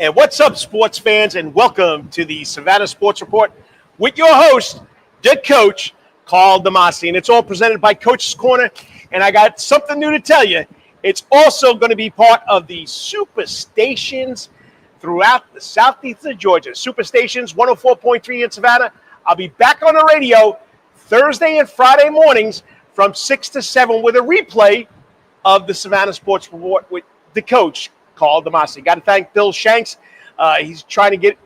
And what's up, sports fans, and welcome to the Savannah Sports Report with your host, the coach, Karl. And it's all presented by Coach's Corner. And I got something new to tell you. It's also going to be part of the Superstations throughout the southeast of Georgia. Superstations 104.3 in Savannah. I'll be back on the radio Thursday and Friday mornings from 6 to 7 with a replay of the Savannah Sports Report with the coach, Karl. Got to thank Bill Shanks. He's trying to get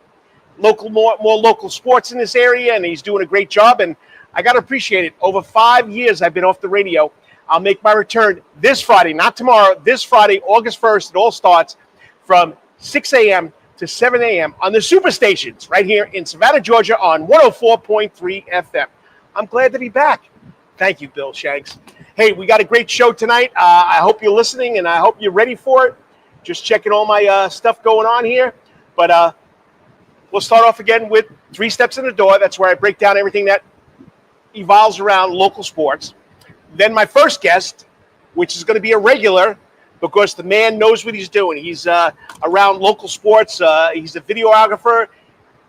more local sports in this area, and he's doing a great job. And I got to appreciate it. Over 5 years I've been off the radio. I'll make my return this Friday, not tomorrow, this Friday, August 1st. It all starts from 6 a.m. to 7 a.m. on the Superstations right here in Savannah, Georgia on 104.3 FM. I'm glad to be back. Thank you, Bill Shanks. Hey, we got a great show tonight. I hope you're listening, and I hope you're ready for it. Just checking all my stuff going on here. But we'll start off again with 3 Steps in the Door. That's where I break down everything that evolves around local sports. Then my first guest, which is going to be a regular because the man knows what he's doing. He's around local sports. He's a videographer.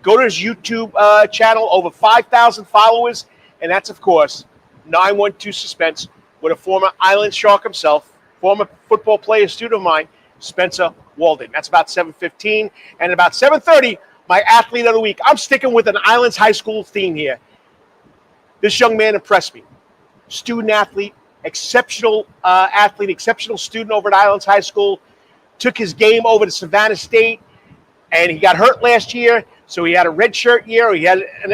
Go to his YouTube channel, over 5,000 followers. And that's, of course, 912 Suspense with a former Island Shark himself, former football player, student of mine, Spencer Walden. That's about 7:15. And about 7:30, my athlete of the week. I'm sticking with an Islands High School theme here. This young man impressed me. Student athlete, exceptional student over at Islands High School. Took his game over to Savannah State, and he got hurt last year, so he had a redshirt year. He had an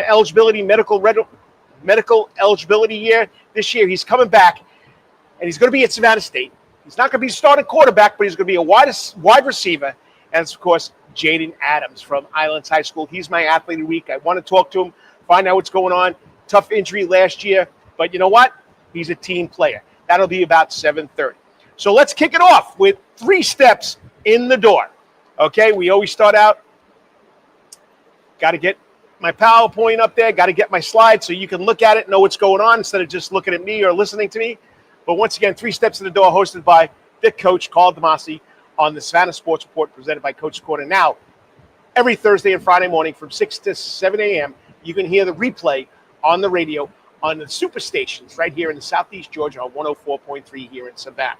medical eligibility year. This year, he's coming back, and he's going to be at Savannah State. He's not going to be starting quarterback, but he's going to be a wide receiver. And it's, of course, Jaden Adams from Islands High School. He's my athlete of the week. I want to talk to him, find out what's going on. Tough injury last year, but you know what? He's a team player. That'll be about 7:30. So let's kick it off with 3 steps in the door. Okay, we always start out. Got to get my PowerPoint up there. Got to get my slides so you can look at it, know what's going on instead of just looking at me or listening to me. But once again, 3 Steps in the Door, hosted by the coach, Karl on the Savannah Sports Report, presented by Coach's Corner. Now, every Thursday and Friday morning from 6 to 7 a.m., you can hear the replay on the radio on the Superstations right here in the southeast Georgia on 104.3 here in Savannah.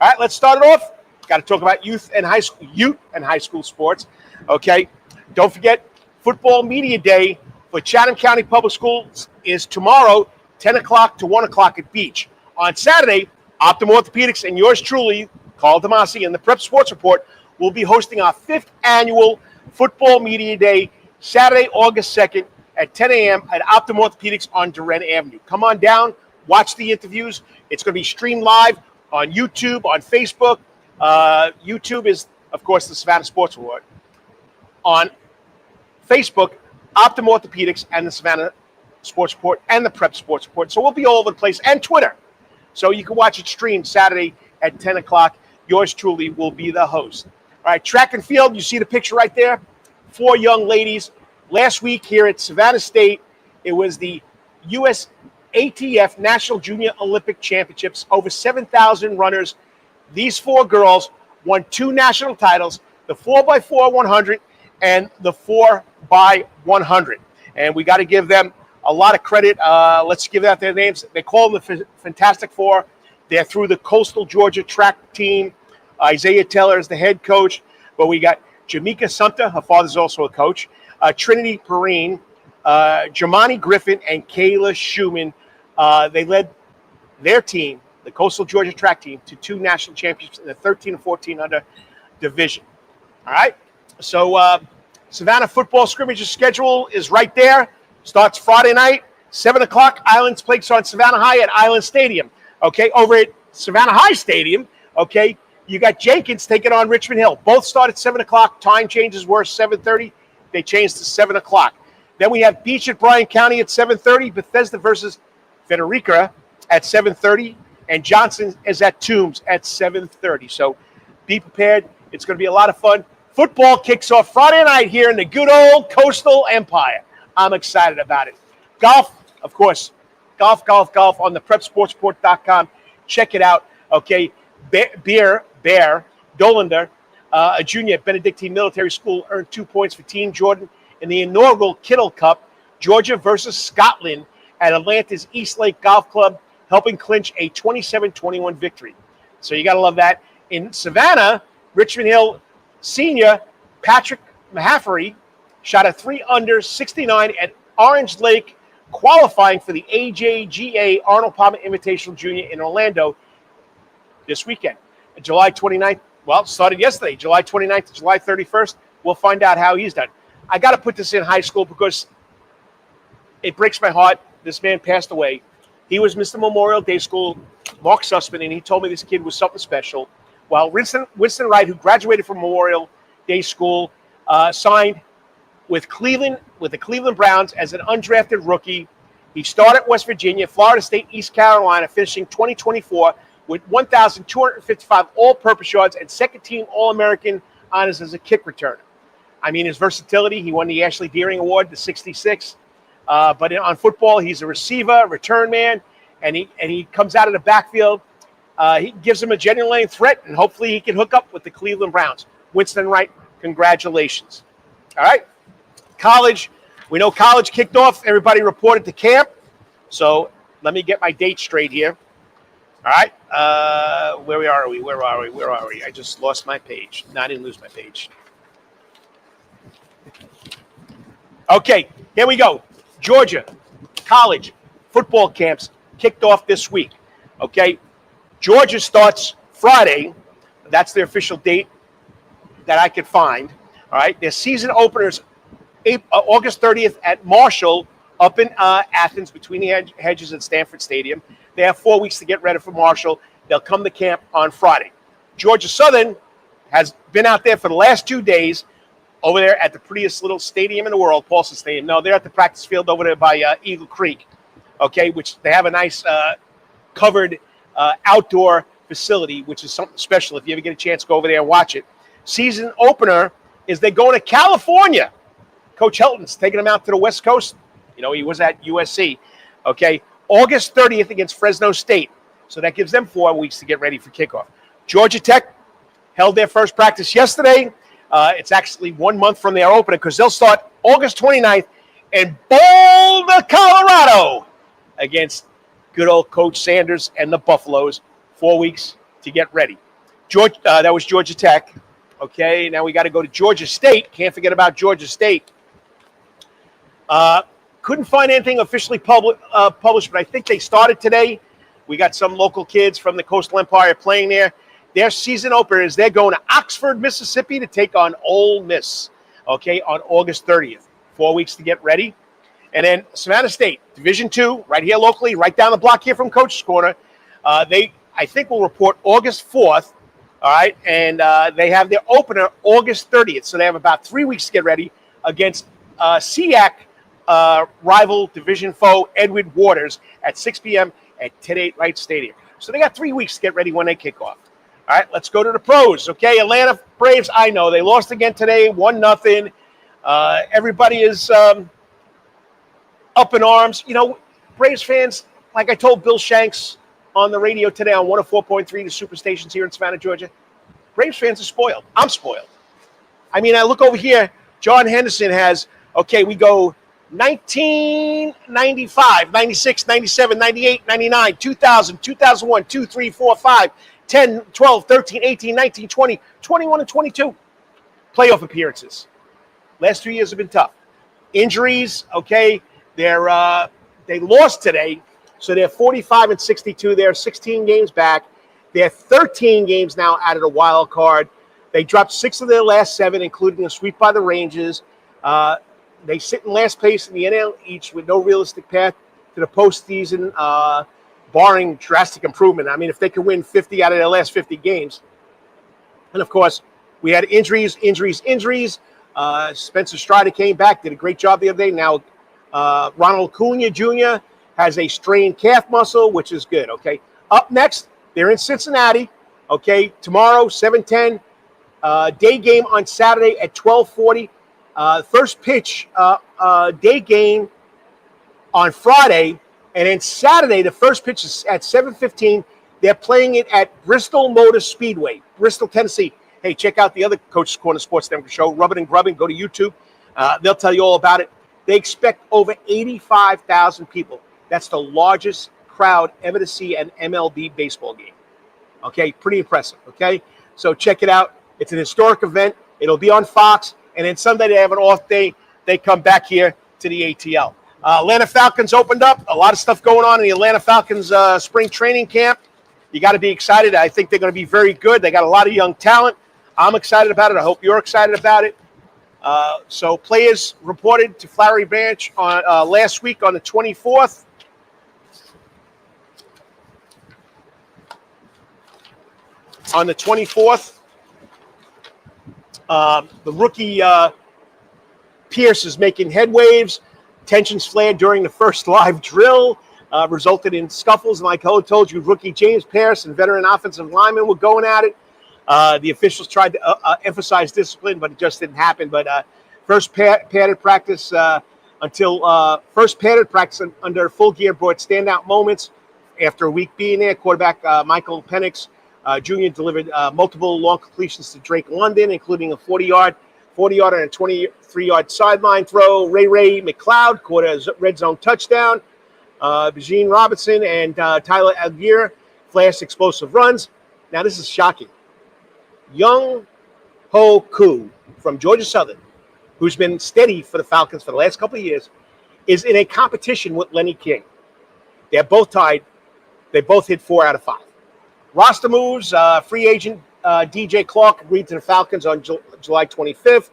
All right, let's start it off. Got to talk about youth and high school sports. Okay, don't forget Football Media Day for Chatham County Public Schools is tomorrow, 10 o'clock to 1 o'clock at Beach. On Saturday, Optum Orthopedics and yours truly, Karl and the Prep Sports Report will be hosting our 5th annual Football Media Day, Saturday, August 2nd at 10 a.m. at Optum Orthopedics on Duran Avenue. Come on down, watch the interviews. It's going to be streamed live on YouTube, on Facebook. YouTube is, of course, the Savannah Sports Report. On Facebook, Optum Orthopedics and the Savannah Sports Report and the Prep Sports Report. So we'll be all over the place, and Twitter. So you can watch it streamed Saturday at 10 o'clock. Yours truly will be the host. All right, track and field, you see the picture right there. 4 young ladies. Last week here at Savannah State, it was the USATF National Junior Olympic Championships. Over 7,000 runners. These 4 girls won 2 national titles, the 4x4 100 and the 4x100. And we got to give them a lot of credit. Let's give out their names. They call them the Fantastic Four. They're through the Coastal Georgia track team. Isaiah Taylor is the head coach. But we got Jamaica Sumter. Her father's also a coach. Trinity Perrine, Jamani Griffin, and Kayla Schumann. They led their team, the Coastal Georgia track team, to 2 national championships in the 13 and 1400 division. All right. So Savannah football scrimmage schedule is right there. Starts Friday night, 7 o'clock. Islands plays on Savannah High at Island Stadium. Okay, over at Savannah High Stadium, okay, you got Jenkins taking on Richmond Hill. Both start at 7 o'clock. Time changes were 7:30. They changed to 7 o'clock. Then we have Beach at Bryan County at 7:30. Bethesda versus Frederica at 7:30. And Johnson is at Toombs at 7:30. So be prepared. It's going to be a lot of fun. Football kicks off Friday night here in the good old Coastal Empire. I'm excited about it. Golf, of course. Golf on the prepsportsport.com. Check it out. Okay. Bear Dolander a junior at Benedictine Military School, earned 2 points for Team Jordan in the inaugural Kittle Cup, Georgia versus Scotland at Atlanta's Eastlake Golf Club, helping clinch a 27-21 victory. So you got to love that. In Savannah, Richmond Hill senior Patrick Mahaffery shot a 3-under 69 at Orange Lake, qualifying for the AJGA Arnold Palmer Invitational Junior in Orlando this weekend. July 29th, well, it started yesterday, July 29th to July 31st. We'll find out how he's done. I got to put this in high school because it breaks my heart. This man passed away. He was Mr. Memorial Day School, Mark Sussman, and he told me this kid was something special. While Winston Wright, who graduated from Memorial Day School, signed with the Cleveland Browns as an undrafted rookie. He started at West Virginia, Florida State, East Carolina, finishing 2024 with 1,255 all-purpose yards and second-team All-American honors as a kick returner. I mean, his versatility, he won the Ashley Deering Award, the 66. But on football, he's a receiver, return man, and he comes out of the backfield. He gives him a genuine threat, and hopefully he can hook up with the Cleveland Browns. Winston Wright, congratulations. All right, college. We know college kicked off. Everybody reported to camp. So let me get my date straight here. All right, where are we? I just lost my page. No, I didn't lose my page. Okay, here we go. Georgia college football camps kicked off this week. Okay, Georgia starts Friday. That's the official date that I could find. All right, their season openers August 30th at Marshall up in Athens between the hedges at Stanford Stadium. They have 4 weeks to get ready for Marshall. They'll come to camp on Friday. Georgia Southern has been out there for the last 2 days over there at the prettiest little stadium in the world, Paulson Stadium. No, they're at the practice field over there by Eagle Creek, okay, which they have a nice covered outdoor facility, which is something special. If you ever get a chance, go over there and watch it. Season opener is they're going to California. Coach Helton's taking them out to the West Coast. You know, he was at USC, okay. August 30th against Fresno State. So that gives them 4 weeks to get ready for kickoff. Georgia Tech held their first practice yesterday. It's actually 1 month from their opening because they'll start August 29th in Boulder, Colorado against good old Coach Sanders and the Buffaloes. 4 weeks to get ready. That was Georgia Tech. Okay, now we got to go to Georgia State. Can't forget about Georgia State. Couldn't find anything officially published, but I think they started today. We got some local kids from the Coastal Empire playing there. Their season opener is they're going to Oxford, Mississippi to take on Ole Miss, okay, on August 30th. 4 weeks to get ready. And then Savannah State, Division II, right here locally, right down the block here from Coach's Corner. They, I think, will report August 4th, all right, and they have their opener August 30th. So they have about 3 weeks to get ready against SEAC rival division foe Edward Waters at 6 p.m. at Ted 8 Wright Stadium. So they got 3 weeks to get ready when they kick off. All right, let's go to the pros. Okay, Atlanta Braves, I know they lost again today, 1-0. Everybody is up in arms. You know, Braves fans, like I told Bill Shanks on the radio today on 104.3, the superstations here in Savannah, Georgia, Braves fans are spoiled. I'm spoiled. I mean, I look over here, John Henderson has, okay, we go 1995, 96, 97, 98, 99, 2000, 2001, 2, 3, 4, 5, 10, 12, 13, 18, 19, 20, 21, and 22. Playoff appearances. Last 2 years have been tough. Injuries, okay, they lost today, so they're 45 and 62. They're 16 games back. They're 13 games now out of the wild card. They dropped 6 of their last 7, including a sweep by the Rangers. They sit in last place in the NL East with no realistic path to the postseason, barring drastic improvement. I mean, if they could win 50 out of their last 50 games. And, of course, we had injuries. Spencer Strider came back, did a great job the other day. Now, Ronald Acuna Jr. has a strained calf muscle, which is good, okay? Up next, they're in Cincinnati, okay? Tomorrow, 7:10. Day game on Saturday at 12:40. First pitch day game on Friday. And then Saturday, the first pitch is at 7:15. They're playing it at Bristol Motor Speedway, Bristol, Tennessee. Hey, check out the other Coach's Corner Sports Network show, Rubbin' and Grubbin'. Go to YouTube. They'll tell you all about it. They expect over 85,000 people. That's the largest crowd ever to see an MLB baseball game. Okay, pretty impressive. Okay, so check it out. It's an historic event. It'll be on Fox, and then Sunday they have an off day. They come back here to the ATL. Atlanta Falcons opened up. A lot of stuff going on in the Atlanta Falcons spring training camp. You got to be excited. I think they're going to be very good. They got a lot of young talent. I'm excited about it. I hope you're excited about it. So players reported to Flowery Branch on last week on the 24th. On the 24th, the rookie Pierce is making head waves. Tensions flared during the first live drill, resulted in scuffles. And like I told you, rookie James Pierce and veteran offensive lineman were going at it. The officials tried to emphasize discipline, but it just didn't happen. But first padded practice under full gear brought standout moments. After a week being there, quarterback Michael Penix Jr. delivered multiple long completions to Drake London, including a 40-yard and a 23-yard sideline throw. Ray McLeod caught a red zone touchdown. Eugene Robinson and Tyler Algier flashed explosive runs. Now, this is shocking. Young Ho Koo from Georgia Southern, who's been steady for the Falcons for the last couple of years, is in a competition with Lenny King. They're both tied. They both hit 4 out of 5. Roster moves. Free agent DJ Clark agreed to the Falcons on July 25th.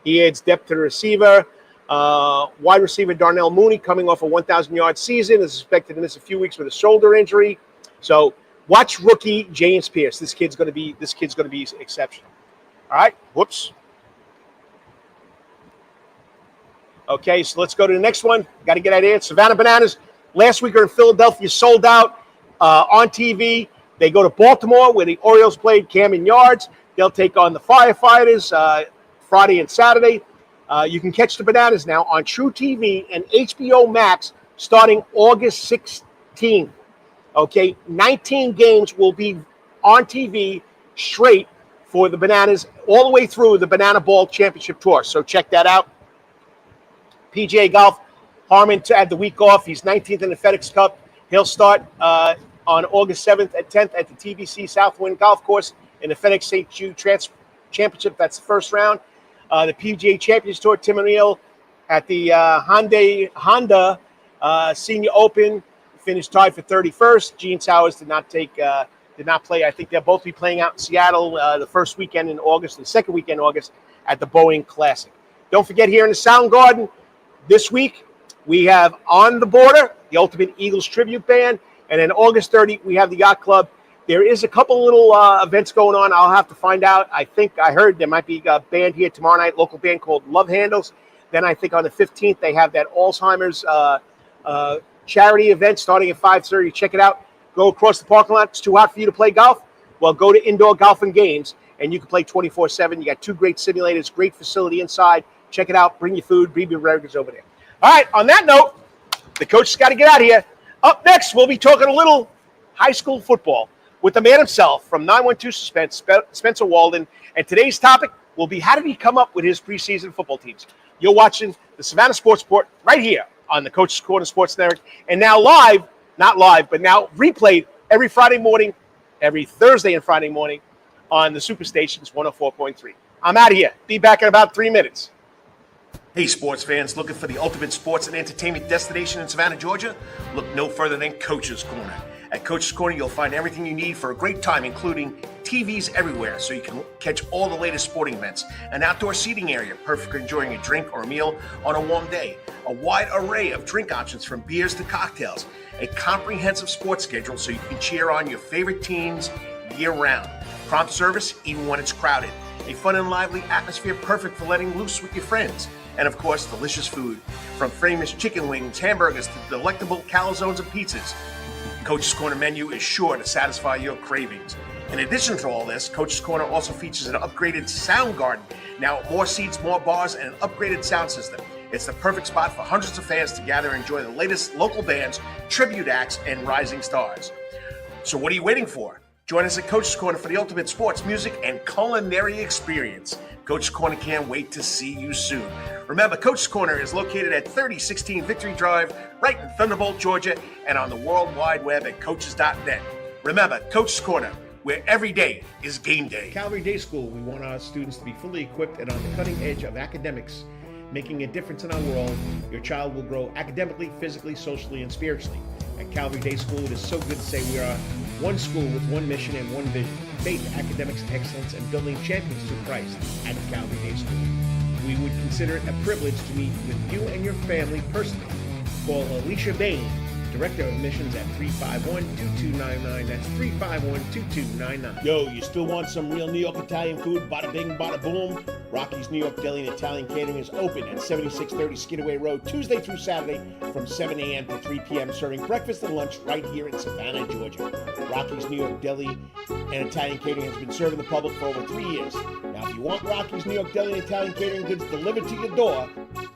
He adds depth to the receiver. Wide receiver Darnell Mooney, coming off a 1,000-yard season, is expected to miss a few weeks with a shoulder injury. So watch rookie James Pierce. This kid's going to be exceptional. All right. Whoops. Okay, so let's go to the next one. Got to get out of here. Savannah Bananas last week are in Philadelphia, sold out on TV. They go to Baltimore, where the Orioles played Camden Yards. They'll take on the Firefighters Friday and Saturday. You can catch the Bananas now on True TV and HBO Max starting August 16th. Okay, 19 games will be on TV straight for the Bananas all the way through the Banana Ball Championship Tour. So check that out. PGA Golf, Harmon had the week off. He's 19th in the FedEx Cup. He'll start on August 7th and 10th at the TBC Southwind Golf Course in the FedEx St. Jude Championship. That's the first round. The PGA Champions Tour, Tim O'Neill at the Honda Senior Open finished tied for 31st. Gene Sowers did not play. I think they'll both be playing out in Seattle the first weekend in August, the second weekend in August at the Boeing Classic. Don't forget, here in the Sound Garden this week, we have On the Border, the Ultimate Eagles Tribute Band. And then August 30th, we have the Yacht Club. There is a couple little events going on. I'll have to find out. I think I heard there might be a band here tomorrow night, local band called Love Handles. Then I think on the 15th, they have that Alzheimer's charity event starting at 5:30. Check it out. Go across the parking lot. It's too hot for you to play golf? Well, go to Indoor Golf and Games, and you can play 24/7. You got 2 great simulators, great facility inside. Check it out. Bring your food. Bring your beverages over there. All right, on that note, the coach has got to get out of here. Up next, we'll be talking a little high school football with the man himself from 912 Suspense, Spencer Walden. And today's topic will be, how did he come up with his preseason football teams? You're watching the Savannah Sports Report right here on the Coach's Corner Sports Network. And now live, not live, but now replayed every Friday morning, every Thursday and Friday morning on the Superstations 104.3. I'm out of here. Be back in about 3 minutes. Hey, sports fans, looking for the ultimate sports and entertainment destination in Savannah, Georgia? Look no further than Coach's Corner. At Coach's Corner, you'll find everything you need for a great time, including TVs everywhere, so you can catch all the latest sporting events, an outdoor seating area, perfect for enjoying a drink or a meal on a warm day, a wide array of drink options from beers to cocktails, a comprehensive sports schedule so you can cheer on your favorite teams year-round, prompt service even when it's crowded, a fun and lively atmosphere perfect for letting loose with your friends, and of course, delicious food, from famous chicken wings, hamburgers, to delectable calzones and pizzas. Coach's Corner menu is sure to satisfy your cravings. In addition to all this, Coach's Corner also features an upgraded sound garden. Now, more seats, more bars, and an upgraded sound system. It's the perfect spot for hundreds of fans to gather and enjoy the latest local bands, tribute acts, and rising stars. So what are you waiting for? Join us at Coach's Corner for the ultimate sports, music, and culinary experience. Coach's Corner can't wait to see you soon. Remember, Coach's Corner is located at 3016 Victory Drive, right in Thunderbolt, Georgia, and on the World Wide Web at coaches.net. Remember, Coach's Corner, where every day is game day. Calvary Day School, we want our students to be fully equipped and on the cutting edge of academics, making a difference in our world. Your child will grow academically, physically, socially, and spiritually. At Calvary Day School, it is so good to say we are one school with one mission and one vision: faith, academics, excellence, and building champions through Christ at Calvary Day School. We would consider it a privilege to meet with you and your family personally. Call Alicia Bain, Director of Admissions, at 351-2299. That's 351-2299. Yo, you still want some real New York Italian food? Bada bing, bada boom. Rocky's New York Deli and Italian Catering is open at 7630 Skidaway Road, Tuesday through Saturday from 7 a.m. to 3 p.m., serving breakfast and lunch right here in Savannah, Georgia. Rocky's New York Deli and Italian Catering has been serving the public for over 3 years. Now, if you want Rocky's New York Deli and Italian Catering goods delivered to your door,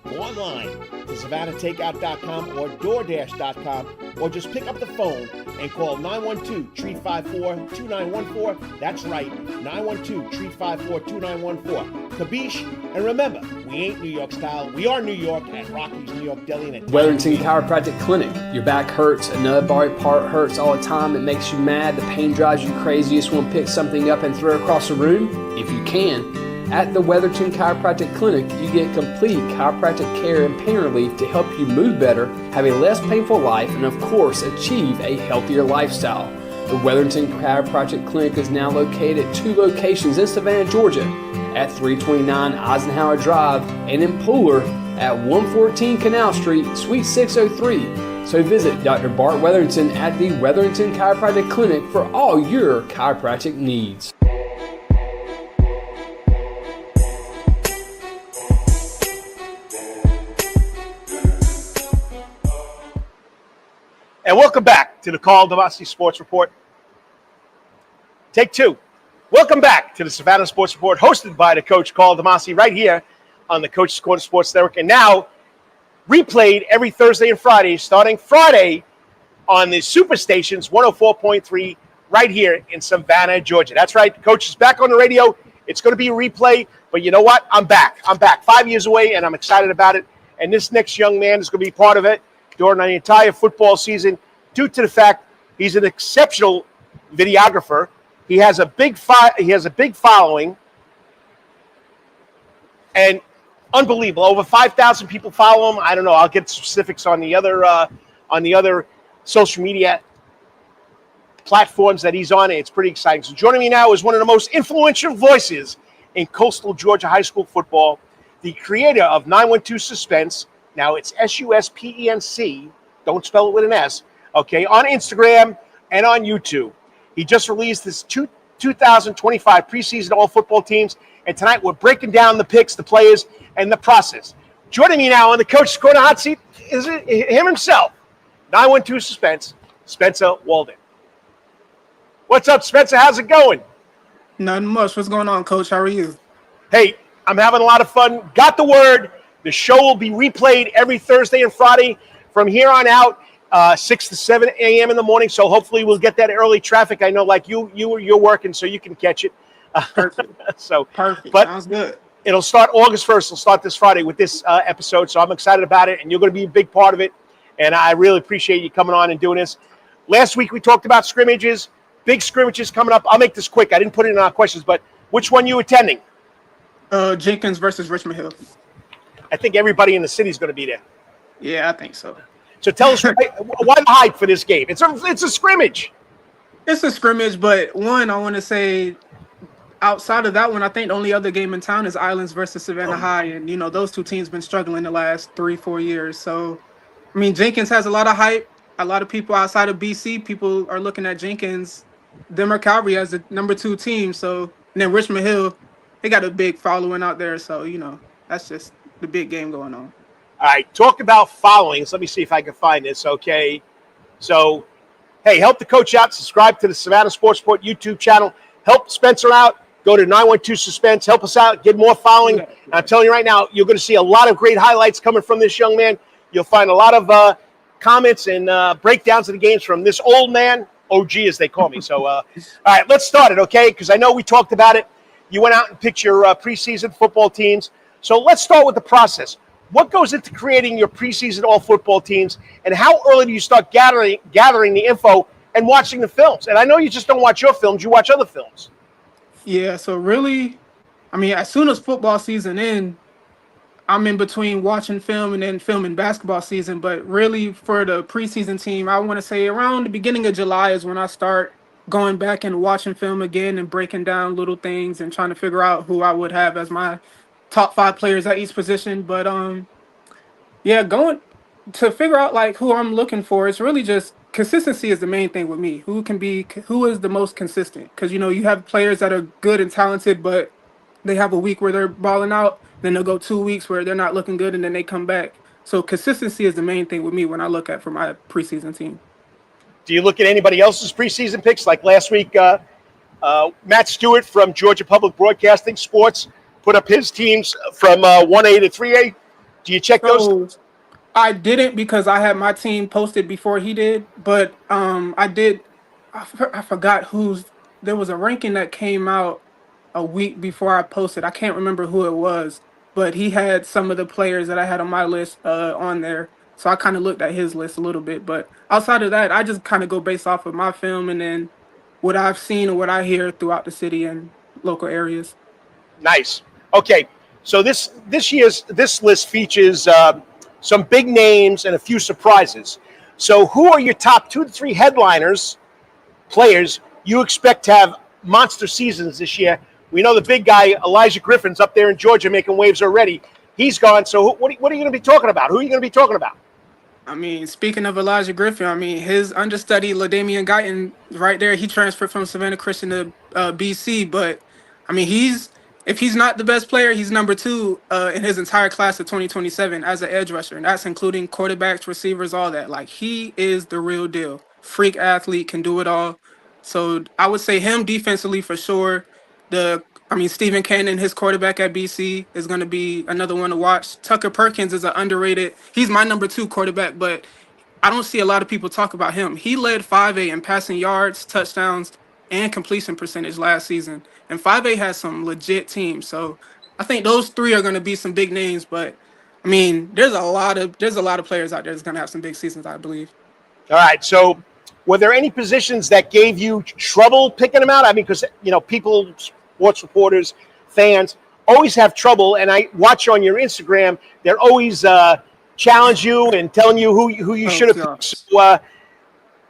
go online to SavannahTakeout.com or DoorDash.com, or just pick up the phone and call 912-354-2914. That's right, 912-354-2914. Kabish, and remember, we ain't New York style, we are New York at Rocky's New York Deli and Weatherington Chiropractic Clinic. Your back hurts, another body part hurts all the time, it makes you mad, the pain drives you crazy, you just want to pick something up and throw it across the room? If you can. At the Weatherton Chiropractic Clinic, you get complete chiropractic care and pain relief to help you move better, have a less painful life, and of course, achieve a healthier lifestyle. The Weatherton Chiropractic Clinic is now located at 2 locations in Savannah, Georgia, at 329 Eisenhower Drive and in Pooler at 114 Canal Street, Suite 603. So visit Dr. Bart Weatherington at the Weatherington Chiropractic Clinic for all your chiropractic needs. And welcome back to the Karl Damasi Sports Report. Take 2. Welcome back to the Savannah Sports Report, hosted by the coach Karl Damasi, right here on the Coach's Corner Sports Network, and now replayed every Thursday and Friday, starting Friday on the Superstations 104.3 right here in Savannah, Georgia. That's right, the coach is back on the radio. It's going to be a replay, but you know what? I'm back. 5 years away, and I'm excited about it. And this next young man is going to be part of it during the entire football season, due to the fact he's an exceptional videographer. He has a big following, and unbelievable. Over 5,000 people follow him. I don't know. I'll get specifics on the other social media platforms that he's on. It's pretty exciting. So joining me now is one of the most influential voices in coastal Georgia high school football, the creator of 912 Suspense. Now, it's SUSPENC. Don't spell it with an S. Okay, on Instagram and on YouTube. He just released his 2025 preseason all-football teams, and tonight we're breaking down the picks, the players, and the process. Joining me now on the Coach's Corner hot seat is him himself, 912 Suspense, Spencer Walden. What's up, Spencer? How's it going? Nothing much. What's going on, Coach? How are you? Hey, I'm having a lot of fun. Got the word. The show will be replayed every Thursday and Friday from here on out, 6 to 7 a.m. in the morning. So hopefully we'll get that early traffic. I know, like you're working, so you can catch it. Perfect. Perfect. But sounds good. It'll start August 1st. It'll start this Friday with this episode. So I'm excited about it, and you're going to be a big part of it. And I really appreciate you coming on and doing this. Last week we talked about scrimmages, big scrimmages coming up. I'll make this quick. I didn't put it in our questions, but which one you attending? Jenkins versus Richmond Hill. I think everybody in the city is going to be there. Yeah, I think so. So tell us why the hype for this game. It's a scrimmage. It's a scrimmage, but one, I want to say, outside of that one, I think the only other game in town is Islands versus Savannah High, and those two teams been struggling the last 3-4 years. So, I mean, Jenkins has a lot of hype. A lot of people outside of BC, people are looking at Jenkins, them or Calvary as the number 2 team. So, and then Richmond Hill, they got a big following out there. So, that's just the big game going on. All right, talk about followings. Let me see if I can find this, okay? So, hey, help the coach out. Subscribe to the Savannah Sports Report YouTube channel. Help Spencer out. Go to 912 Suspense. Help us out. Get more following. And I'm telling you right now, you're going to see a lot of great highlights coming from this young man. You'll find a lot of comments and breakdowns of the games from this old man OG as they call me. So, all right, let's start it, okay? Because I know we talked about it. You went out and picked your preseason football teams. So let's start with the process. What goes into creating your preseason all football teams, and how early do you start gathering the info and watching the films? And I know you just don't watch your films; you watch other films. Yeah, so really, I mean, as soon as football season ends, I'm in between watching film and then filming basketball season. But really, for the preseason team, I want to say around the beginning of July is when I start going back and watching film again and breaking down little things and trying to figure out who I would have as my top 5 players at each position. But yeah, going to figure out like who I'm looking for, it's really just consistency is the main thing with me. Who is the most consistent? Because you have players that are good and talented, but they have a week where they're balling out, then they'll go 2 weeks where they're not looking good, and then they come back. So consistency is the main thing with me when I look at for my preseason team. Do you look at anybody else's preseason picks? Like last week, Matt Stewart from Georgia Public Broadcasting Sports put up his teams from 1A to 3A. Do you check those? So I didn't because I had my team posted before he did, but I did. I forgot there was a ranking that came out a week before I posted. I can't remember who it was, but he had some of the players that I had on my list on there. So I kind of looked at his list a little bit, but outside of that, I just kind of go based off of my film and then what I've seen and what I hear throughout the city and local areas. Nice. Okay, so this list features some big names and a few surprises. So who are your top 2 to 3 headliners, players you expect to have monster seasons this year? We know the big guy, Elijah Griffin's up there in Georgia making waves already. He's gone. So what are you going to be talking about? Who are you going to be talking about? I mean, speaking of Elijah Griffin, I mean, his understudy, LaDamian Guyton, right there, he transferred from Savannah Christian to BC. But, I mean, if he's not the best player, he's number 2 in his entire class of 2027 as an edge rusher. And that's including quarterbacks, receivers, all that. Like, he is the real deal. Freak athlete, can do it all. So I would say him defensively for sure. Stephen Cannon, his quarterback at BC, is going to be another one to watch. Tucker Perkins is an underrated. He's my number 2 quarterback, but I don't see a lot of people talk about him. He led 5A in passing yards, touchdowns, and completion percentage last season. And 5A has some legit teams. So I think those 3 are going to be some big names. But I mean, there's a lot of players out there that's going to have some big seasons, I believe. All right. So were there any positions that gave you trouble picking them out? I mean, because people, sports reporters, fans always have trouble, and I watch on your Instagram. They're always challenge you and telling you who you should have picked. So,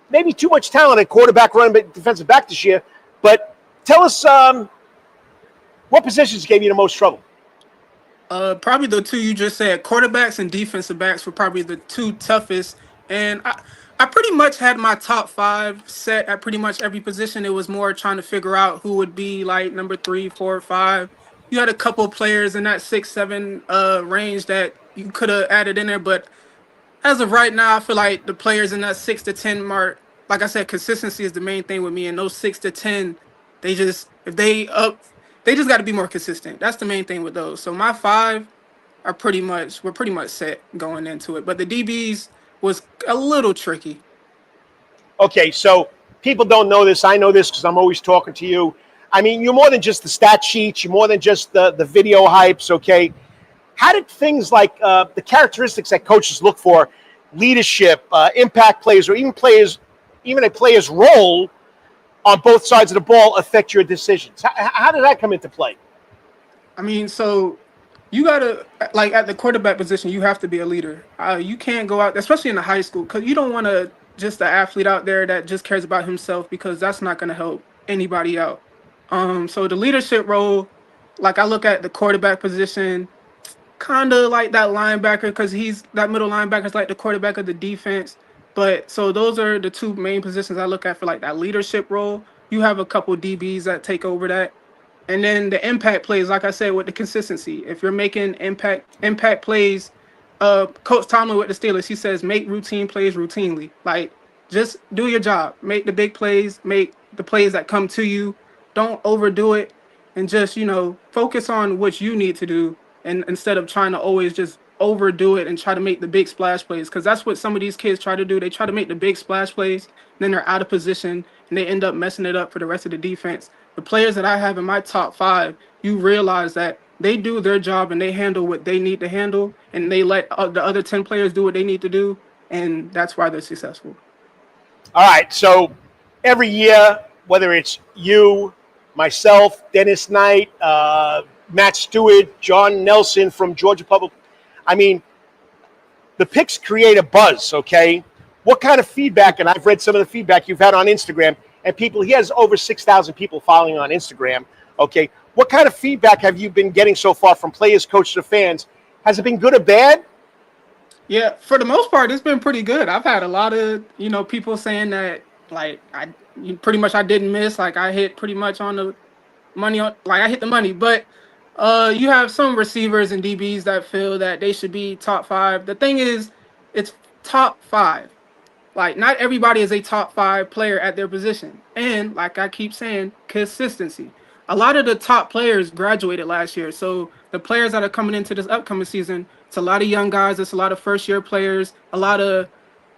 maybe too much talent at quarterback, running back, defensive back this year. But tell us what positions gave you the most trouble? Probably the 2 you just said, quarterbacks and defensive backs were probably the 2 toughest. And I pretty much had my top 5 set at pretty much every position. It was more trying to figure out who would be like number 3, 4, 5. You had a couple of players in that 6, 7 range that you could have added in there, but as of right now, I feel like the players in that 6 to 10 mark, like I said, consistency is the main thing with me. And those 6 to 10, they just got to be more consistent. That's the main thing with those. So my 5 we're pretty much set going into it. But the DBs was a little tricky. Okay, so people don't know this. I know this because I'm always talking to you. I mean, you're more than just the stat sheets. You're more than just the video hypes, okay? How did things like the characteristics that coaches look for, leadership, impact plays, or even a player's role on both sides of the ball affect your decisions? How did that come into play? I mean, so you got to, like at the quarterback position, you have to be a leader. You can't go out, especially in the high school, because you don't want to just an athlete out there that just cares about himself, because that's not going to help anybody out. So the leadership role, like I look at the quarterback position, kind of like that linebacker, because that middle linebacker is like the quarterback of the defense. But so those are the 2 main positions I look at for like that leadership role. You have a couple DBs that take over that. And then the impact plays, like I said, with the consistency. If you're making impact plays, Coach Tomlin with the Steelers, he says, make routine plays routinely. Like, just do your job. Make the big plays. Make the plays that come to you. Don't overdo it. And just, focus on what you need to do. And instead of trying to always just overdo it and try to make the big splash plays. Because that's what some of these kids try to do. They try to make the big splash plays. then they're out of position, and they end up messing it up for the rest of the defense. The players that I have in my top 5, you realize that they do their job and they handle what they need to handle, and they let the other 10 players do what they need to do, and that's why they're successful. All right, so every year, whether it's you, myself, Dennis Knight, Matt Stewart, John Nelson from Georgia Public, I mean, the picks create a buzz, okay? What kind of feedback, and I've read some of the feedback you've had on Instagram, and he has over 6,000 people following on Instagram, okay? What kind of feedback have you been getting so far from players, coaches, or fans? Has it been good or bad? Yeah, for the most part, it's been pretty good. I've had a lot of, people saying that, like, I didn't miss. Like, I hit pretty much on the money. I hit the money. But you have some receivers and DBs that feel that they should be top 5. The thing is, it's top 5. Like, not everybody is a top 5 player at their position. And, like I keep saying, consistency. A lot of the top players graduated last year. So the players that are coming into this upcoming season, it's a lot of young guys. It's a lot of first-year players, a lot of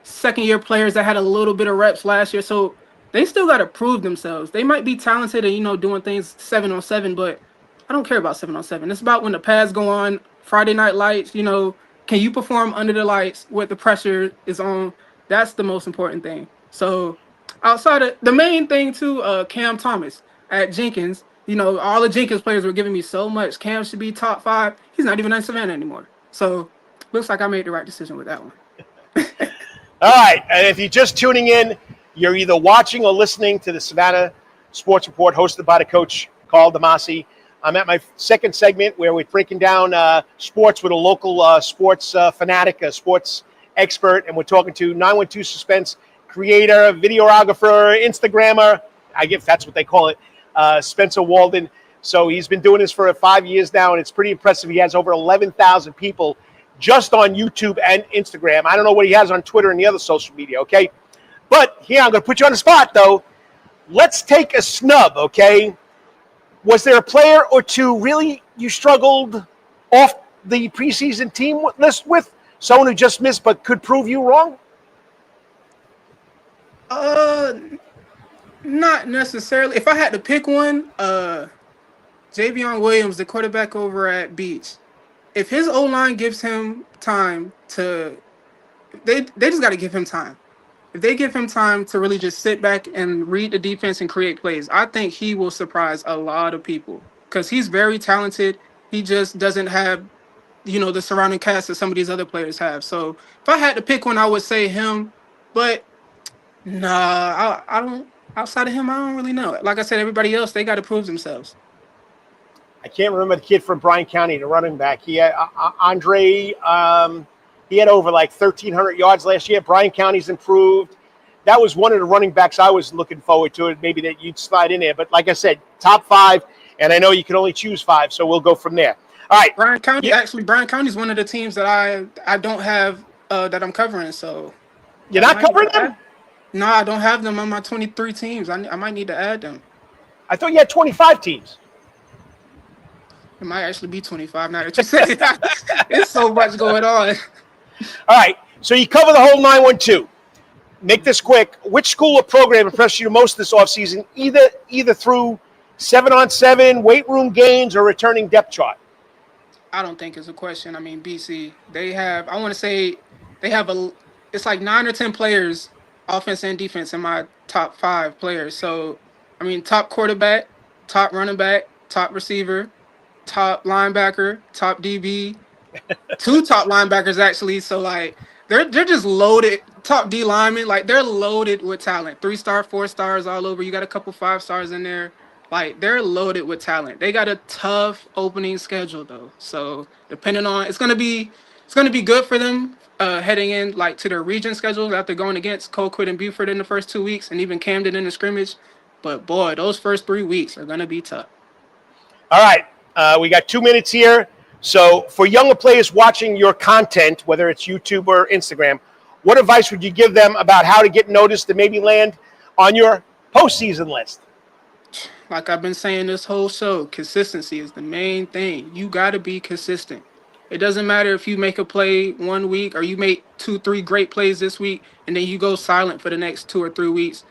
second-year players that had a little bit of reps last year. So they still got to prove themselves. They might be talented and, doing things 7-on-7, but I don't care about 7-on-7. It's about when the pads go on, Friday Night Lights, can you perform under the lights with the pressure is on? That's the most important thing. So outside of the main thing too, Cam Thomas at Jenkins, all the Jenkins players were giving me so much. Cam should be top 5. He's not even in Savannah anymore. So looks like I made the right decision with that one. All right, and if you're just tuning in, you're either watching or listening to the Savannah Sports Report hosted by the coach, Karl Damasi. I'm at my second segment where we're breaking down sports with a local sports fanatic, a sports expert, and we're talking to 912 Suspense creator, videographer, Instagrammer, I guess that's what they call it, Spencer Walden. So he's been doing this for 5 years now, and it's pretty impressive. He has over 11,000 people just on YouTube and Instagram. I don't know what he has on Twitter and the other social media, okay? But here, I'm going to put you on the spot, though. Let's take a snub, okay? Was there a player or two really you struggled off the preseason team list with? Someone who just missed but could prove you wrong? Not necessarily. If I had to pick one, Javion Williams, the quarterback over at Beach, if his O-line gives him time to, they just got to give him time. If they give him time to really just sit back and read the defense and create plays, I think he will surprise a lot of people because he's very talented. He just doesn't have, the surrounding cast that some of these other players have. So if I had to pick one, I would say him. But nah, I don't. Outside of him, I don't really know. Like I said, everybody else, they got to prove themselves. I can't remember the kid from Bryan County, the running back. He had Andre. He had over like 1,300 yards last year. Bryan County's improved. That was one of the running backs I was looking forward to. Maybe that you'd slide in there. But like I said, top 5, and I know you can only choose 5, so we'll go from there. All right. Bryan County, actually, Bryan County is one of the teams that I don't have that I'm covering. So you're not covering them? No, I don't have them on my 23 teams. I might need to add them. I thought you had 25 teams. It might actually be 25 now that you say it. It's so much going on. All right, so you cover the whole 912. Make this quick. Which school or program impressed you most this offseason, either through 7-on-7, weight room gains, or returning depth chart? I don't think it's a question. I mean, BC, they have, I want to say they have it's like 9 or 10 players, offense and defense, in my top 5 players. So, I mean, top quarterback, top running back, top receiver, top linebacker, top DB, 2 top linebackers actually. So like they're just loaded. Top D linemen, like they're loaded with talent. 3-star, 4 stars all over. You got a couple 5 stars in there. Like they're loaded with talent. They got a tough opening schedule though. So depending on, it's gonna be good for them heading in like to their region schedule after going against Colquitt and Beaufort in the first 2 weeks and even Camden in the scrimmage. But boy, those first 3 weeks are gonna be tough. All right. We got 2 minutes here. So for younger players watching your content, whether it's YouTube or Instagram, what advice would you give them about how to get noticed and maybe land on your postseason list? Like I've been saying this whole show, consistency is the main thing. You got to be consistent. It doesn't matter if you make a play 1 week or you make 2, 3 great plays this week and then you go silent for the next 2 or 3 weeks.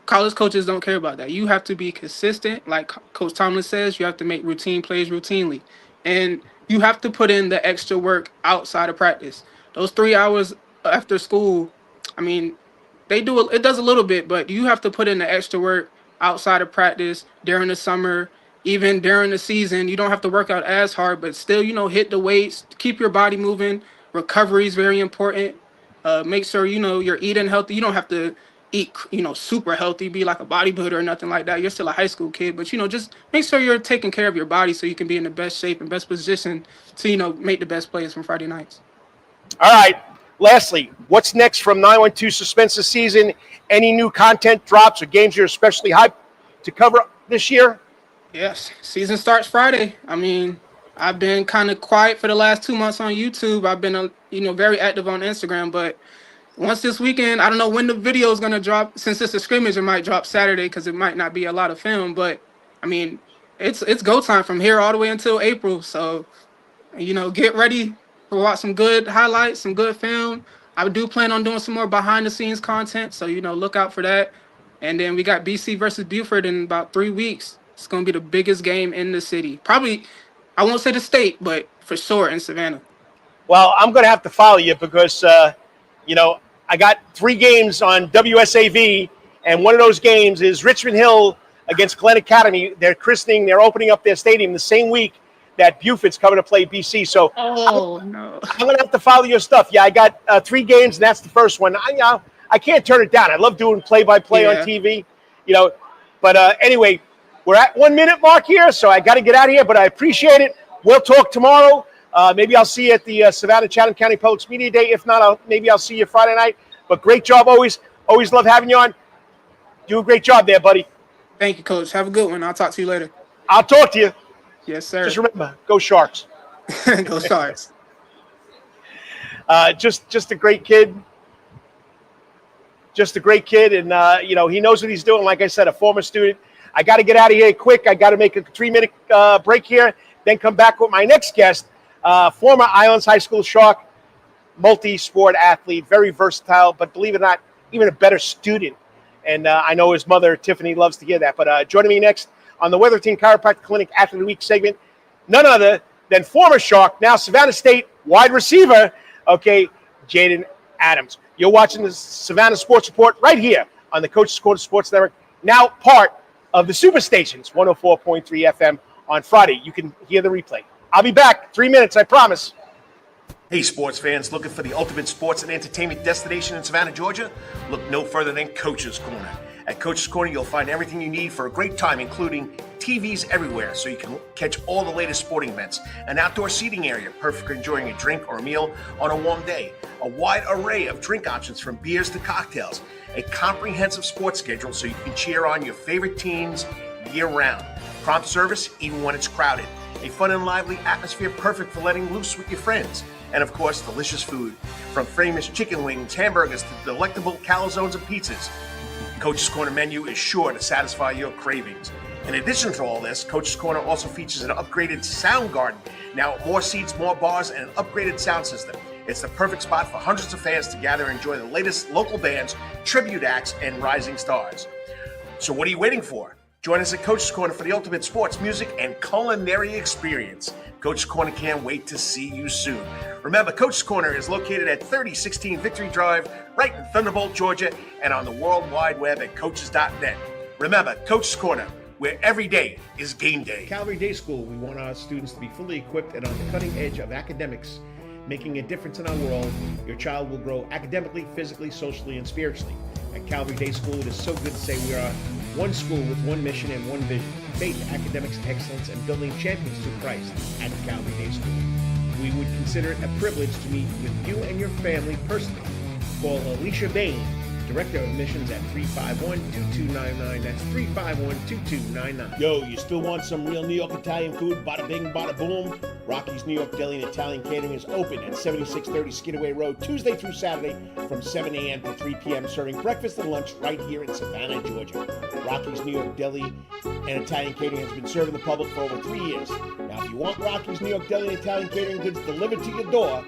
College coaches don't care about that. You have to be consistent. Like Coach Tomlin says, you have to make routine plays routinely. And you have to put in the extra work outside of practice. Those 3 hours after school, I mean, it does a little bit, but you have to put in the extra work outside of practice during the summer, even during the season. You don't have to work out as hard, but still, hit the weights, keep your body moving. Recovery is very important. Make sure, you're eating healthy. You don't have to eat, super healthy, be like a bodybuilder or nothing like that. You're still a high school kid, but, just make sure you're taking care of your body so you can be in the best shape and best position to, make the best plays from Friday nights. All right. Lastly, what's next from 912 Suspense this season? Any new content drops or games you're especially hyped to cover this year? Yes, season starts Friday. I mean, I've been kind of quiet for the last 2 months on YouTube. I've been, very active on Instagram, but once this weekend, I don't know when the video is going to drop. Since it's a scrimmage, it might drop Saturday because it might not be a lot of film. But, I mean, it's go time from here all the way until April. So, get ready to watch some good highlights, some good film. I do plan on doing some more behind-the-scenes content. So, look out for that. And then we got BC versus Buford in about 3 weeks. It's going to be the biggest game in the city. Probably, I won't say the state, but for sure in Savannah. Well, I'm going to have to follow you because, I got 3 games on WSAV, and one of those games is Richmond Hill against Glen Academy. They're opening up their stadium the same week that Buford's coming to play BC. So no. I'm going to have to follow your stuff. Yeah, I got 3 games, and that's the first one. I can't turn it down. I love doing play-by-play on TV, But anyway, we're at 1 minute mark here, so I got to get out of here, but I appreciate it. We'll talk tomorrow. Maybe I'll see you at the Savannah Chatham County Public Media Day. If not, maybe I'll see you Friday night. But great job always. Always love having you on. Do a great job there, buddy. Thank you, Coach. Have a good one. I'll talk to you later. I'll talk to you. Yes, sir. Just remember, go Sharks. Go Sharks. Just a great kid. Just a great kid, and he knows what he's doing. Like I said, a former student. I got to get out of here quick. I got to make a 3-minute break here, then come back with my next guest, former Islands High School Shark, multi-sport athlete, very versatile, but believe it or not, even a better student. And I know his mother, Tiffany, loves to hear that. But joining me next on the Weatherton Chiropractic Clinic Athlete of the Week segment, none other than former Shark, now Savannah State wide receiver, Jaden Adams. You're watching the Savannah Sports Report right here on the Coach's Corner Sports Network, now part of the Superstations, 104.3 FM on Friday. You can hear the replay. I'll be back 3 minutes, I promise. Hey, sports fans, looking for the ultimate sports and entertainment destination in Savannah, Georgia? Look no further than Coach's Corner. At Coach's Corner, you'll find everything you need for a great time, including TVs everywhere so you can catch all the latest sporting events, an outdoor seating area, perfect for enjoying a drink or a meal on a warm day, a wide array of drink options from beers to cocktails, a comprehensive sports schedule so you can cheer on your favorite teams year-round, prompt service even when it's crowded, a fun and lively atmosphere perfect for letting loose with your friends, and of course, delicious food, from famous chicken wings, hamburgers to delectable calzones and pizzas. Coach's Corner menu is sure to satisfy your cravings. In addition to all this, Coach's Corner also features an upgraded sound garden, now more seats, more bars, and an upgraded sound system. It's the perfect spot for hundreds of fans to gather and enjoy the latest local bands, tribute acts, and rising stars. So what are you waiting for? Join us at Coach's Corner for the ultimate sports, music, and culinary experience. Coach's Corner can't wait to see you soon. Remember, Coach's Corner is located at 3016 Victory Drive, right in Thunderbolt, Georgia, and on the World Wide Web at coaches.net. Remember, Coach's Corner, where every day is game day. Calvary Day School, we want our students to be fully equipped and on the cutting edge of academics, making a difference in our world. Your child will grow academically, physically, socially, and spiritually. At Calvary Day School, it is so good to say we are one school with one mission and one vision: faith, academics, excellence, and building champions through Christ at Calvary Day School. We would consider it a privilege to meet with you and your family personally. Call Alicia Bain, Director of Admissions at 351-2299. That's 351-2299. Yo, you still want some real New York Italian food? Bada bing, bada boom. Rocky's New York Deli and Italian Catering is open at 7630 Skidaway Road, Tuesday through Saturday from 7 a.m. to 3 p.m., serving breakfast and lunch right here in Savannah, Georgia. Rocky's New York Deli and Italian Catering has been serving the public for over 3 years. Now, if you want Rocky's New York Deli and Italian Catering goods delivered to your door,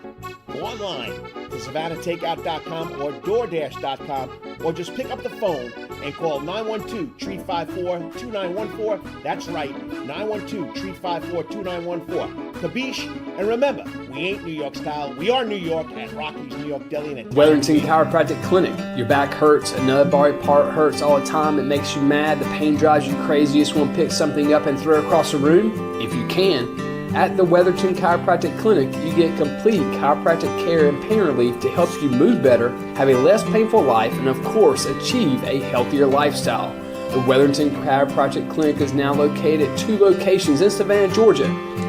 go online to SavannahTakeout.com or DoorDash.com, or just pick up the phone and call 912-354-2914. That's right, 912-354-2914. Kabish, and remember, we ain't New York style. We are New York at Rocky's New York Deli and Italian Weatherington Chiropractic Clinic. Your back hurts, another body part hurts all the time. It makes you mad. The pain drives you crazy. You just want to pick something up and throw it across the room. If you can, at the Weatherton Chiropractic Clinic, you get complete chiropractic care and pain relief to help you move better, have a less painful life, and of course, achieve a healthier lifestyle. The Weatherton Chiropractic Clinic is now located at 2 locations in Savannah, Georgia,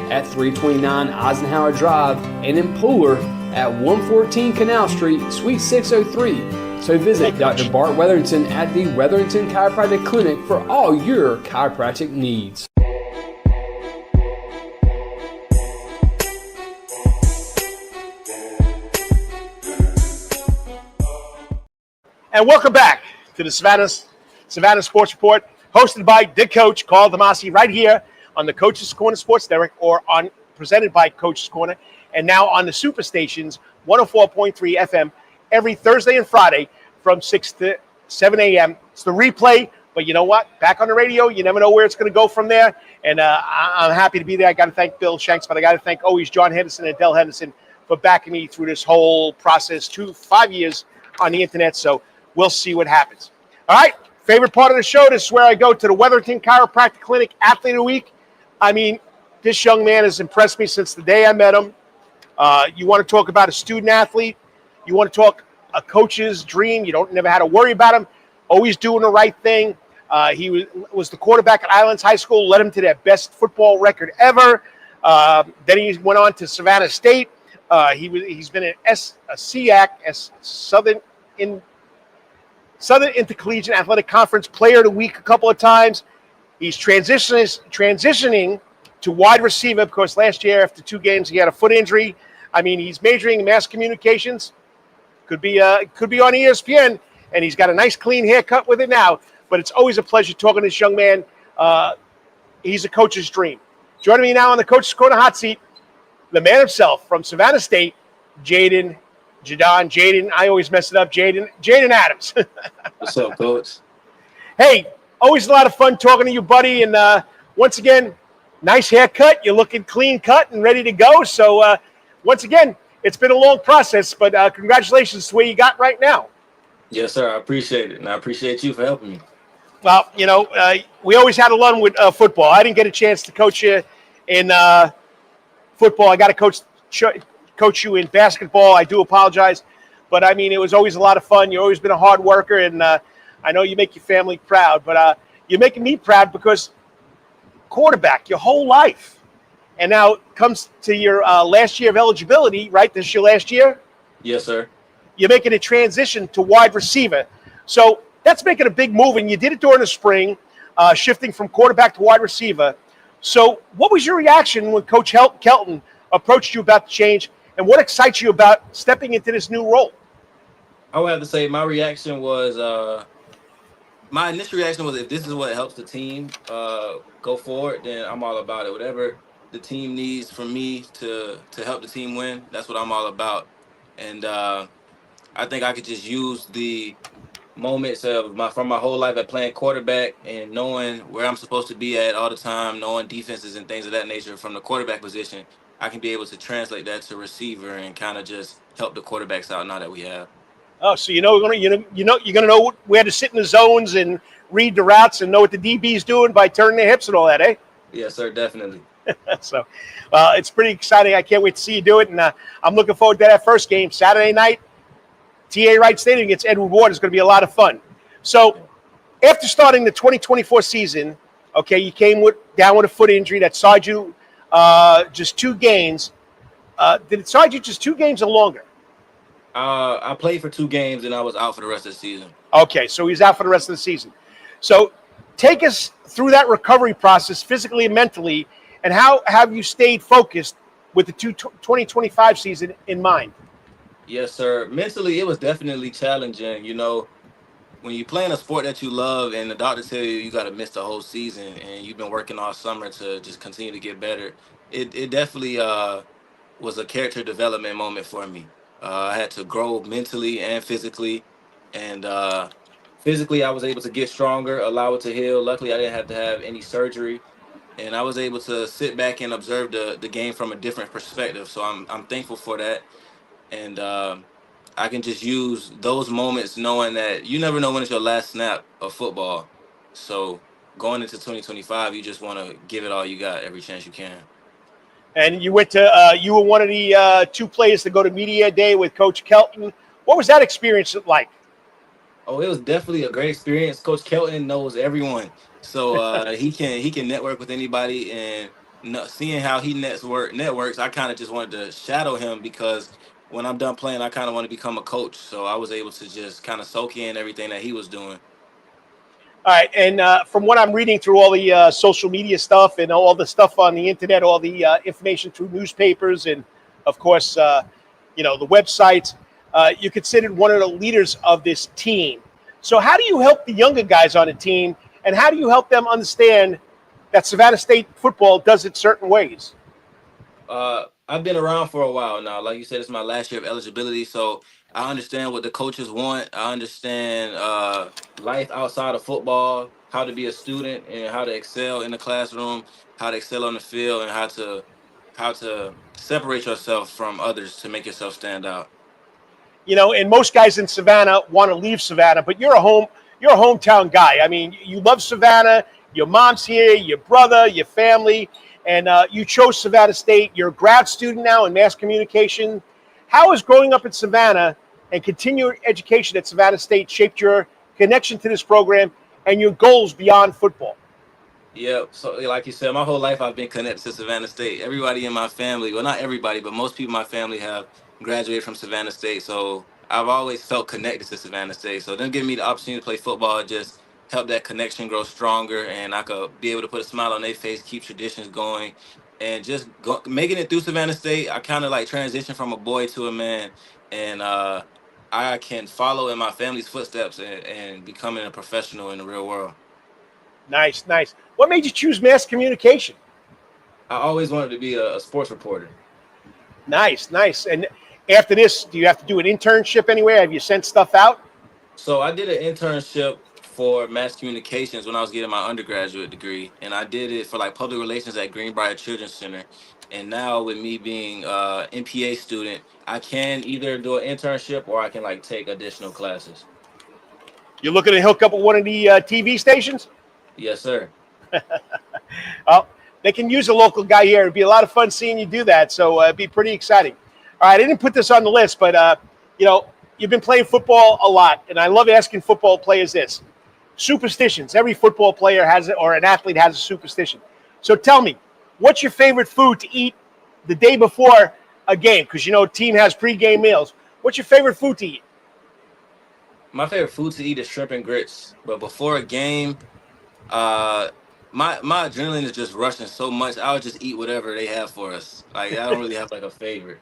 at 329 Eisenhower Drive and in Pooler at 114 Canal Street, Suite 603. So visit Dr. Bart Weatherington at the Weatherington Chiropractic Clinic for all your chiropractic needs. And welcome back to the Savannah Sports Report, hosted by the coach, Karl Damasi, right here on the Coach's Corner Sports Network, or presented by Coach's Corner, and now on the super stations, 104.3 FM, every Thursday and Friday from 6 to 7 a.m. It's the replay, but you know what? Back on the radio, you never know where it's going to go from there, and I'm happy to be there. I got to thank Bill Shanks, but I got to thank always John Henderson and Dell Henderson for backing me through this whole process, 5 years on the internet, so we'll see what happens. All right, favorite part of the show, this is where I go to the Weatherton Chiropractic Clinic Athlete of the Week. I mean, this young man has impressed me since the day I met him. You want to talk about a student athlete. You want to talk a coach's dream. You don't never had to worry about him. Always doing the right thing. He was the quarterback at Islands High School, led him to their best football record ever. Then he went on to Savannah State. He's been a SEAC, Southern Intercollegiate Athletic Conference Player of the Week a couple of times. He's transitioning to wide receiver because last year after 2 games he had a foot injury. I mean, he's majoring in mass communications. Could be on ESPN, and he's got a nice clean haircut with it now. But it's always a pleasure talking to this young man. He's a coach's dream. Joining me now on the Coach's Corner hot seat, the man himself from Savannah State, Jaden, I always mess it up, Jaden Adams. What's up, Coach? Hey, always a lot of fun talking to you, buddy. And once again, nice haircut. You're looking clean cut and ready to go. So once again, it's been a long process, but congratulations to where you got right now. Yes, sir. I appreciate it. And I appreciate you for helping me. Well, you know, we always had a run with football. I didn't get a chance to coach you in football. I got to coach you in basketball. I do apologize. But, I mean, it was always a lot of fun. You've always been a hard worker, and I know you make your family proud. But you're making me proud because quarterback your whole life. And now it comes to your last year of eligibility, right? This is your last year? Yes, sir. You're making a transition to wide receiver. So that's making a big move, and you did it during the spring, shifting from quarterback to wide receiver. So what was your reaction when Coach Kelton approached you about the change, and what excites you about stepping into this new role? I would have to say my reaction was my initial reaction was, if this is what helps the team go forward, then I'm all about it. Whatever the team needs from me to help the team win, that's what I'm all about. And I think I could just use the moments from my whole life at playing quarterback and knowing where I'm supposed to be at all the time, knowing defenses and things of that nature from the quarterback position. I can be able to translate that to receiver and kind of just help the quarterbacks out now that we have. Oh, so you're gonna know where to sit in the zones and read the routes and know what the DB's doing by turning their hips and all that, eh? Yes, sir, definitely. So, it's pretty exciting. I can't wait to see you do it, and I'm looking forward to that first game Saturday night. TA Wright Stadium against Edward Ward is going to be a lot of fun. So, after starting the 2024 season, okay, you came down with a foot injury that side you just 2 games. Did it side you just 2 games or longer? I played for 2 games and I was out for the rest of the season. Okay, so he's out for the rest of the season. So take us through that recovery process physically and mentally, and how have you stayed focused with the 2025 season in mind? Yes, sir. Mentally, it was definitely challenging. You know, when you playing a sport that you love and the doctor tell you you got to miss the whole season and you've been working all summer to just continue to get better, it definitely was a character development moment for me. I had to grow mentally and physically, and physically I was able to get stronger, allow it to heal. Luckily, I didn't have to have any surgery, and I was able to sit back and observe the game from a different perspective. So I'm thankful for that, and I can just use those moments knowing that you never know when it's your last snap of football. So going into 2025, you just want to give it all you got every chance you can. And you went to you were one of the two players to go to media day with Coach Kelton. What was that experience like? Oh, it was definitely a great experience. Coach Kelton knows everyone, so he can network with anybody. And seeing how he networks, I kind of just wanted to shadow him because when I'm done playing, I kind of want to become a coach. So I was able to just kind of soak in everything that he was doing. All right, and from what I'm reading through all the social media stuff and all the stuff on the internet, all the information through newspapers, and of course, the websites, you're considered one of the leaders of this team. So, how do you help the younger guys on the team, and how do you help them understand that Savannah State football does it certain ways? I've been around for a while now. Like you said, it's my last year of eligibility, so I understand what the coaches want. I understand life outside of football, how to be a student, and how to excel in the classroom, how to excel on the field, and how to separate yourself from others to make yourself stand out. And most guys in Savannah want to leave Savannah, but you're a hometown guy. I mean, you love Savannah. Your mom's here, your brother, your family, and you chose Savannah State. You're a grad student now in mass communication. How has growing up in Savannah and continuing education at Savannah State shaped your connection to this program and your goals beyond football? Yeah, so like you said, my whole life I've been connected to Savannah State. Everybody in my family, well, not everybody, but most people in my family have graduated from Savannah State. So I've always felt connected to Savannah State. So them giving me the opportunity to play football just helped that connection grow stronger, and I could be able to put a smile on their face, keep traditions going, and just making it through Savannah State. I kind of like transitioned from a boy to a man, and I can follow in my family's footsteps and becoming a professional in the real world. Nice, nice. What made you choose mass communication? I always wanted to be a sports reporter. Nice, nice. And after this, do you have to do an internship anywhere? Have you sent stuff out? So I did an internship for mass communications when I was getting my undergraduate degree, and I did it for like public relations at Greenbrier Children's Center. And now with me being MPA student, I can either do an internship or I can like take additional classes. You're looking to hook up with one of the TV stations? Yes, sir. Well, they can use a local guy here. It'd be a lot of fun seeing you do that. So it'd be pretty exciting. All right, I didn't put this on the list, but you've been playing football a lot, and I love asking football players this: superstitions. Every football player has it, or an athlete has a superstition. So tell me, what's your favorite food to eat the day before a game? Because team has pregame meals. What's your favorite food to eat? My favorite food to eat is shrimp and grits, but before a game, uh, my adrenaline is just rushing so much. I'll just eat whatever they have for us. Like I don't really have like a favorite.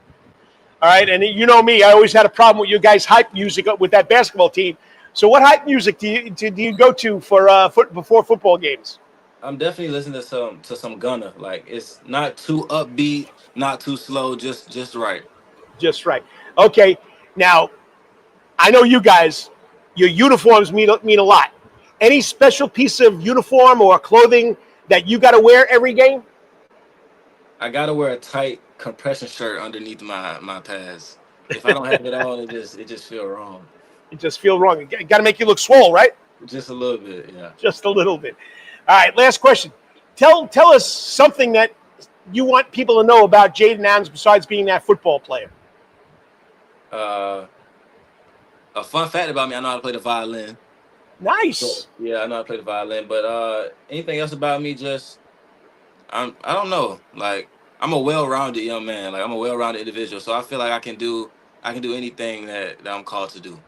All right, and you know me, I always had a problem with your guys' hype music with that basketball team. So what hype music do you go to for before football games? I'm definitely listening to some Gunna. Like it's not too upbeat, not too slow, just right. Just right. Okay, now I know you guys, your uniforms mean a lot. Any special piece of uniform or clothing that you got to wear every game? I gotta wear a tight compression shirt underneath my pads. If I don't have it on, it just feel wrong. It just feel wrong. It got to make you look swole, right? Just a little bit, yeah. Just a little bit. All right, last question. Tell us something that you want people to know about Jaden Adams besides being that football player. A fun fact about me: I know how to play the violin. Nice. So, yeah, I know how to play the violin. But anything else about me? I don't know. Like I'm a well-rounded young man. Like I'm a well-rounded individual. So I feel like I can do anything that I'm called to do.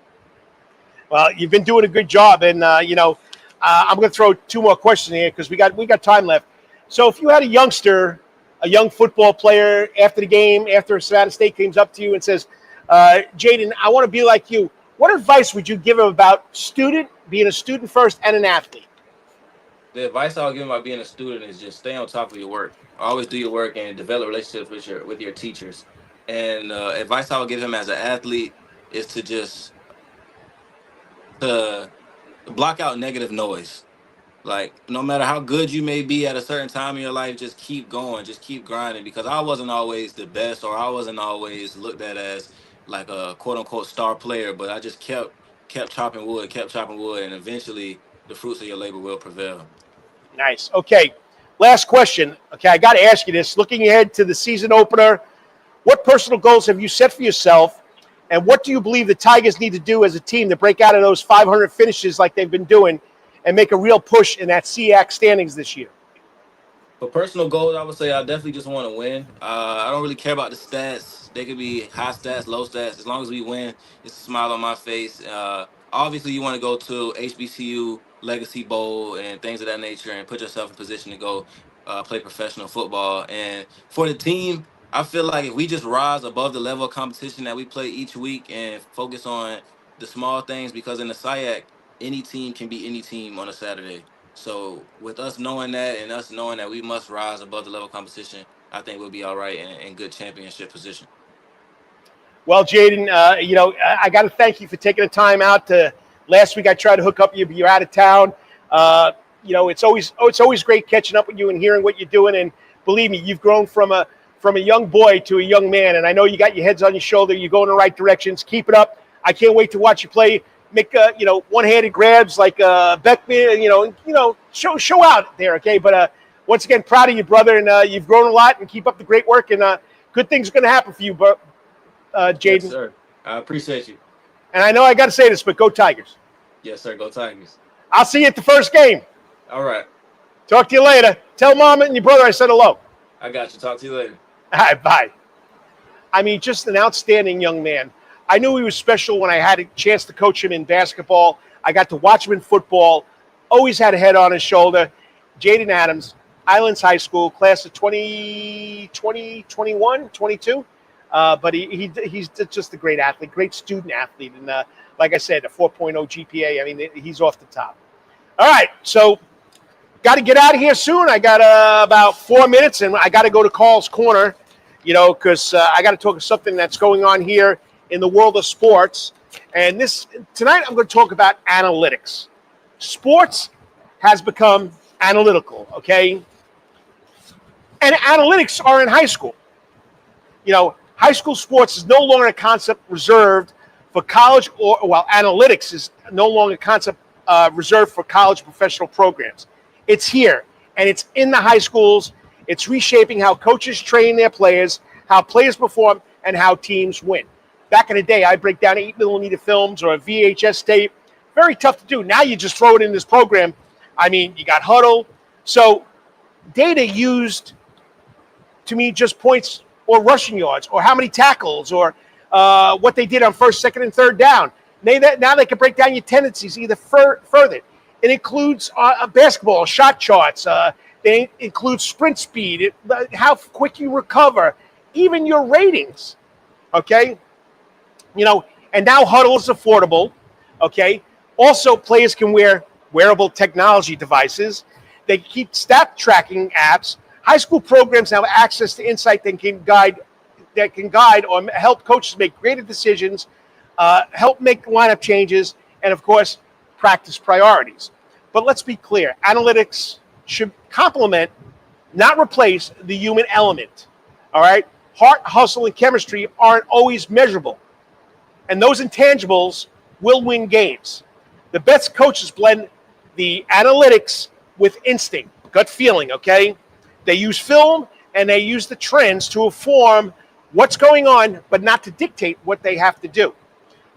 Well, you've been doing a good job, and I'm going to throw two more questions in here because we got time left. So, if you had a youngster, a young football player, after the game, after Savannah State comes up to you and says, "Jaden, I want to be like you," what advice would you give him about being a student first and an athlete? The advice I'll give him about being a student is just stay on top of your work. Always do your work and develop relationships with your teachers. And advice I would give him as an athlete is to block out negative noise. Like, no matter how good you may be at a certain time in your life, just keep going, just keep grinding. Because I wasn't always the best, or I wasn't always looked at as like a quote unquote star player, but I just kept chopping wood, and eventually the fruits of your labor will prevail. Nice. Okay. Last question. Okay, I got to ask you this. Looking ahead to the season opener, what personal goals have you set for yourself, and what do you believe the Tigers need to do as a team to break out of those 500 finishes like they've been doing and make a real push in that SEAC standings this year? For personal goals, I would say I definitely just want to win. I don't really care about the stats. They could be high stats, low stats. As long as we win, it's a smile on my face. Obviously, you want to go to HBCU, Legacy Bowl, and things of that nature, and put yourself in position to go play professional football. And for the team, I feel like if we just rise above the level of competition that we play each week and focus on the small things, because in the SIAC, any team can beat any team on a Saturday. So with us knowing that and us knowing that we must rise above the level of competition, I think we'll be all right in good championship position. Well, Jaden, I got to thank you for taking the time out. Last week I tried to hook up you, but you're out of town. It's always great catching up with you and hearing what you're doing. And believe me, you've grown from a young boy to a young man. And I know you got your heads on your shoulder. You're going in the right directions. Keep it up. I can't wait to watch you play. Make one-handed grabs like Beckman. Show out there. Okay, but once again, proud of you, brother, and you've grown a lot. And keep up the great work. And good things are going to happen for you, Jaden. Yes, sir. I appreciate you. And I know I got to say this, but go Tigers. Yes, sir. Go Tigers. I'll see you at the first game. All right. Talk to you later. Tell Mama and your brother I said hello. I got you. Talk to you later. All right, bye. I mean, just an outstanding young man. I knew he was special when I had a chance to coach him in basketball. I got to watch him in football. Always had a head on his shoulder. Jaden Adams, Islands High School, class of 2021, 22. But he's just a great athlete, great student athlete. And like I said, a 4.0 GPA. I mean, he's off the top. All right, so got to get out of here soon. I got about 4 minutes, and I got to go to Karl's Corner, because I got to talk about something that's going on here in the world of sports. And tonight I'm going to talk about analytics. Sports has become analytical, okay? And analytics are in high school. High school sports is no longer a concept reserved for college, analytics is no longer a concept reserved for college professional programs. It's here, and it's in the high schools. It's reshaping how coaches train their players, how players perform, and how teams win. Back in the day, I break down 8mm films or a VHS tape. Very tough to do. Now you just throw it in this program. I mean, you got huddle. So data used, to me, just points or rushing yards or how many tackles or what they did on first, second, and third down. Now they can break down your tendencies either further. It includes basketball, shot charts. They include sprint speed, how quick you recover, even your ratings, okay? And now huddle is affordable, okay? Also, players can wear wearable technology devices. They keep stat tracking apps. High school programs have access to insight that can guide or help coaches make greater decisions, help make lineup changes, and of course, practice priorities. But let's be clear, analytics should complement, not replace, the human element, all right? Heart, hustle, and chemistry aren't always measurable, and those intangibles will win games. The best coaches blend the analytics with instinct, gut feeling, okay? They use film and they use the trends to inform what's going on, but not to dictate what they have to do.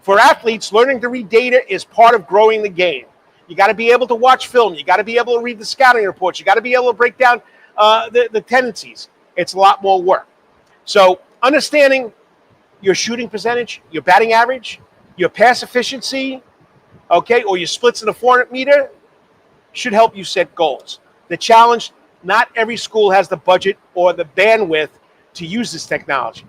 For athletes, learning to read data is part of growing the game. You got to be able to watch film. You got to be able to read the scouting reports. You got to be able to break down the tendencies. It's a lot more work. So understanding your shooting percentage, your batting average, your pass efficiency, okay, or your splits in the 400 meter should help you set goals. The challenge, not every school has the budget or the bandwidth to use this technology.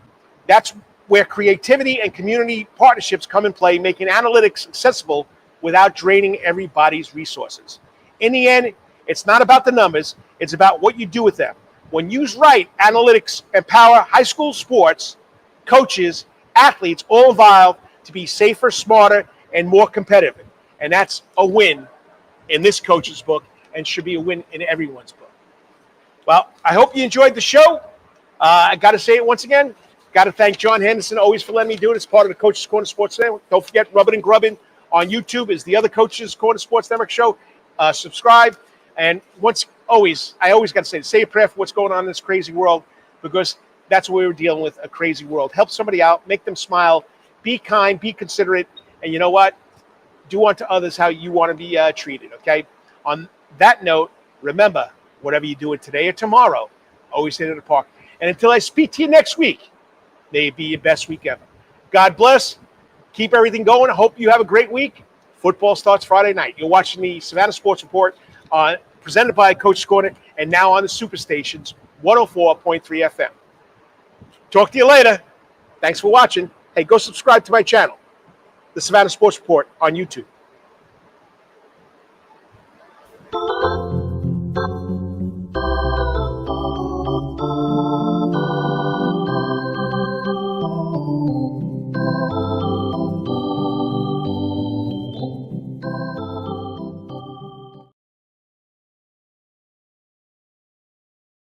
That's where creativity and community partnerships come in play, making analytics accessible without draining everybody's resources. In the end, it's not about the numbers, it's about what you do with them. When used right, analytics empower high school sports, coaches, athletes, all involved to be safer, smarter, and more competitive. And that's a win in this coach's book and should be a win in everyone's book. Well, I hope you enjoyed the show. I got to say it once again. Got to thank John Henderson always for letting me do it as part of the Coach's Corner Sports Network. Don't forget, Rubbin' and Grubbin' on YouTube is the other Coach's Corner Sports Network show. Subscribe. And I always got to say a prayer for what's going on in this crazy world, because that's what we're dealing with, a crazy world. Help somebody out, make them smile, be kind, be considerate, and you know what? Do unto others how you want to be treated, okay? On that note, remember, whatever you do it today or tomorrow, always hit it in the park. And until I speak to you next week, may it be your best week ever. God bless. Keep everything going. I hope you have a great week. Football starts Friday night. You're watching the Savannah Sports Report presented by Coach's Corner and now on the Superstations, 104.3 FM. Talk to you later. Thanks for watching. Hey, go subscribe to my channel, the Savannah Sports Report on YouTube.